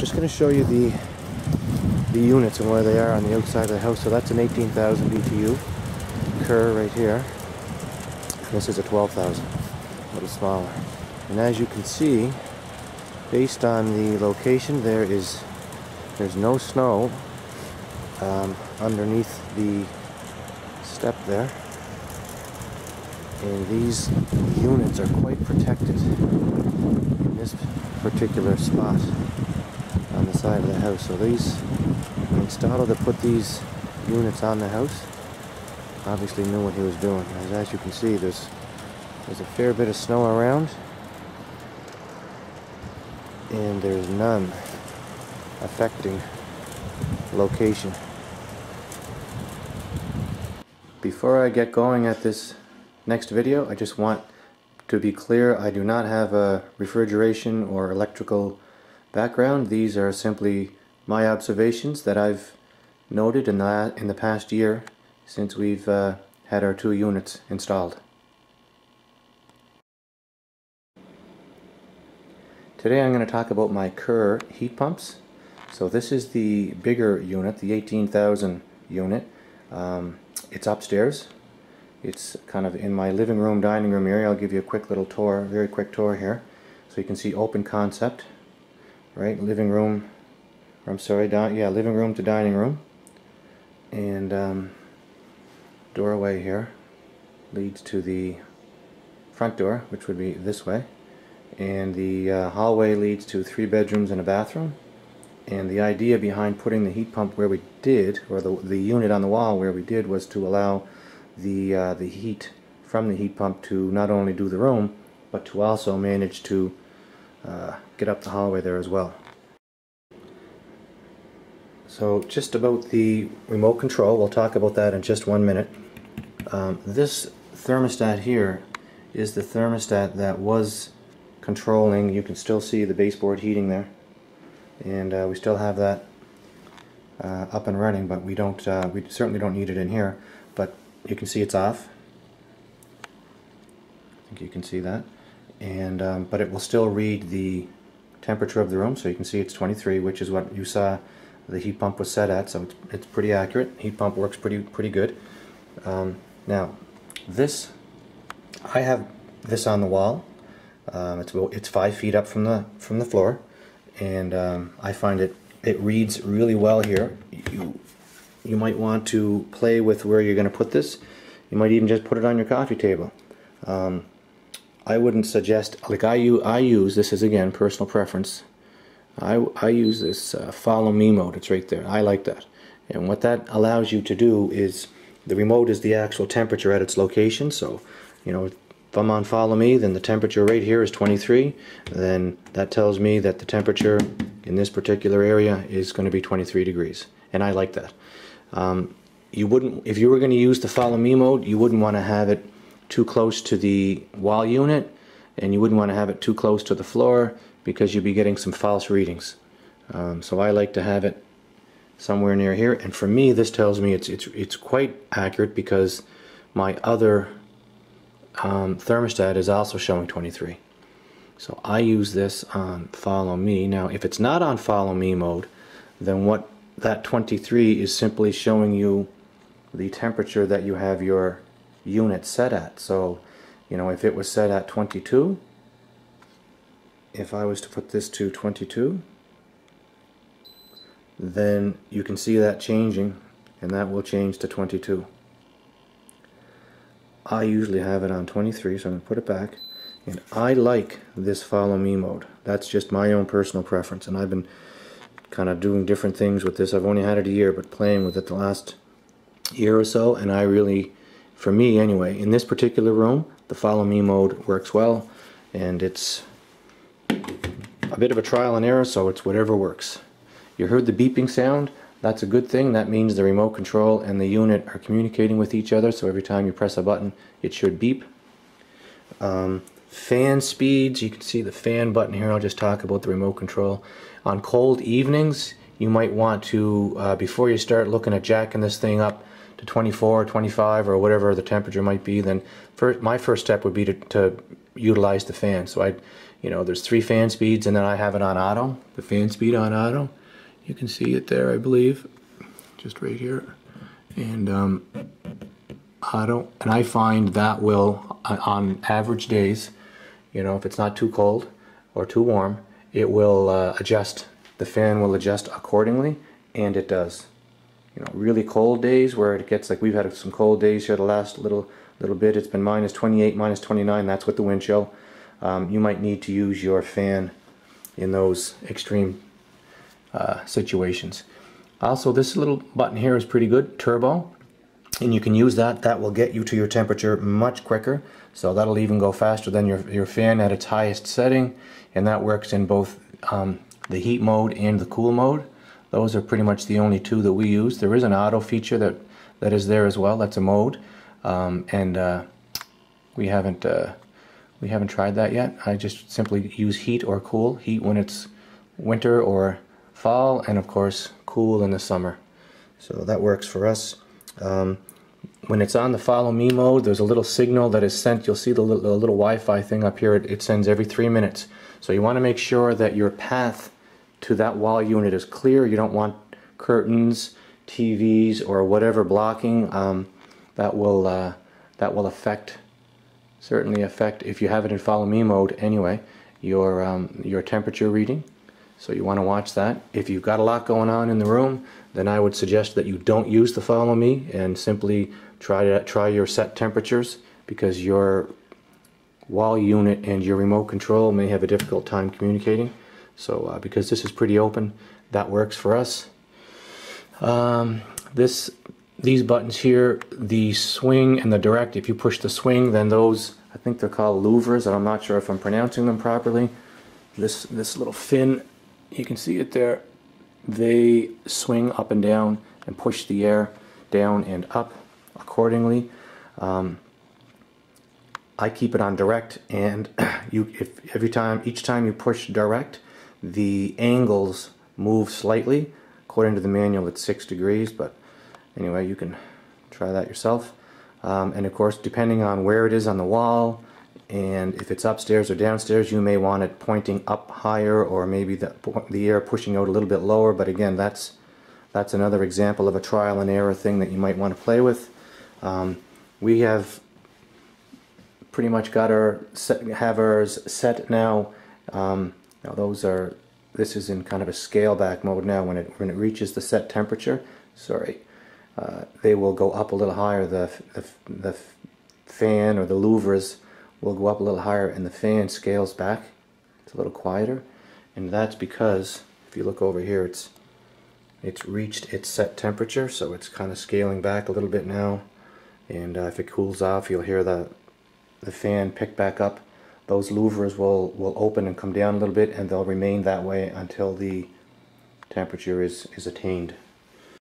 just going to show you the units and where they are on the outside of the house. So that's an 18,000 BTU Kerr right here. This is a 12,000, a little smaller. And as you can see, based on the location, there's no snow underneath the step there. And these units are quite protected in this particular spot on the side of the house. So the installer that put these units on the house obviously knew what he was doing. As you can see, there's a fair bit of snow around, and there's none affecting location. Before I get going at this next video, I just want to be clear, I do not have a refrigeration or electrical background. These are simply my observations that I've noted in the past year since we've had our 2 units installed. Today I'm going to talk about my Kerr heat pumps. So this is the bigger unit, the 18,000 unit. It's upstairs. It's kind of in my living room, dining room area. I'll give you a quick little tour, very quick tour here. So you can see open concept, right? Living room, or I'm sorry, living room to dining room. And doorway here leads to the front door, which would be this way. And the hallway leads to 3 bedrooms and a bathroom. And the idea behind putting the heat pump where we did, or the unit on the wall where we did, was to allow the heat from the heat pump to not only do the room, but to also manage to get up the hallway there as well. So just about the remote control, we'll talk about that in just 1 minute. This thermostat here is the thermostat that was controlling, you can still see the baseboard heating there, and we still have that up and running, but we certainly don't need it in here. But you can see it's off. I think you can see that. And but it will still read the temperature of the room, so you can see it's 23, which is what you saw the heat pump was set at, so it's pretty accurate. Heat pump works pretty good. Now this, I have this on the wall. It's 5 feet up from the floor, and I find it reads really well here. You might want to play with where you're going to put this. You might even just put it on your coffee table. I wouldn't suggest, like I use, this is again personal preference, I use this follow me mode. It's right there. I like that. And what that allows you to do is, the remote is the actual temperature at its location. So, you know, if I'm on follow me, then the temperature right here is 23. Then that tells me that the temperature in this particular area is going to be 23 degrees. And I like that. You wouldn't, if you were going to use the follow me mode, you wouldn't want to have it too close to the wall unit, and you wouldn't want to have it too close to the floor, because you'd be getting some false readings. So I like to have it somewhere near here, and for me this tells me it's quite accurate, because my other thermostat is also showing 23. So I use this on follow me. Now if it's not on follow me mode, then what that 23 is simply showing you the temperature that you have your unit set at. So, you know, if it was set at 22, if I was to put this to 22, then you can see that changing, and that will change to 22. I usually have it on 23, so I'm going to put it back. And I like this follow me mode. That's just my own personal preference, and I've been kind of doing different things with this. I've only had it a year, but playing with it the last year or so, and I really, for me anyway, in this particular room, the follow me mode works well, and it's a bit of a trial and error, so it's whatever works. You heard the beeping sound. That's a good thing. That means the remote control and the unit are communicating with each other, so every time you press a button it should beep. Fan speeds, you can see the fan button here. I'll just talk about the remote control. On cold evenings, you might want to, before you start looking at jacking this thing up to 24, 25, or whatever the temperature might be, then my first step would be to utilize the fan. So I'd you know, there's 3 fan speeds, and then I have it on auto, the fan speed on auto. You can see it there, I believe, just right here. And auto, and I find that will, on average days, you know, if it's not too cold or too warm, it will adjust. The fan will adjust accordingly, and it does. You know, really cold days where it gets, like we've had some cold days here the last little bit. It's been minus 28, minus 29. That's with the wind chill. You might need to use your fan in those extreme situations. Also, this little button here is pretty good, turbo, and you can use that. That will get you to your temperature much quicker, so that'll even go faster than your fan at its highest setting, and that works in both the heat mode and the cool mode. Those are pretty much the only 2 that we use. There is an auto feature that is there as well. That's a mode, and we haven't tried that yet. I just simply use heat or cool. Heat when it's winter or fall, and of course cool in the summer. So that works for us. When it's on the follow me mode, there's a little signal that is sent. You'll see the little Wi-Fi thing up here. It sends every 3 minutes. So you want to make sure that your path to that wall unit is clear. You don't want curtains, TVs, or whatever blocking. That will certainly affect, if you have it in follow me mode anyway, your temperature reading. So you want to watch that. If you've got a lot going on in the room, then I would suggest that you don't use the follow me and simply try your set temperatures, because your wall unit and your remote control may have a difficult time communicating. So because this is pretty open, that works for us. These buttons here, the swing and the direct, if you push the swing, then those, I think they're called louvers, and I'm not sure if I'm pronouncing them properly. This little fin, you can see it there, they swing up and down and push the air down and up accordingly. I keep it on direct, and each time you push direct, the angles move slightly. According to the manual, it's 6 degrees, but anyway, you can try that yourself. And of course, depending on where it is on the wall, and if it's upstairs or downstairs, you may want it pointing up higher, or maybe the air pushing out a little bit lower. But again, that's another example of a trial and error thing that you might want to play with. We have pretty much got ours set now. Now this is in kind of a scale back mode now. When it reaches the set temperature, they will go up a little higher. The fan, or the louvers, will go up a little higher, and the fan scales back. It's a little quieter, and that's because if you look over here, it's reached its set temperature, so it's kind of scaling back a little bit now. And if it cools off, you'll hear the fan pick back up. Those louvers will open and come down a little bit, and they'll remain that way until the temperature is attained.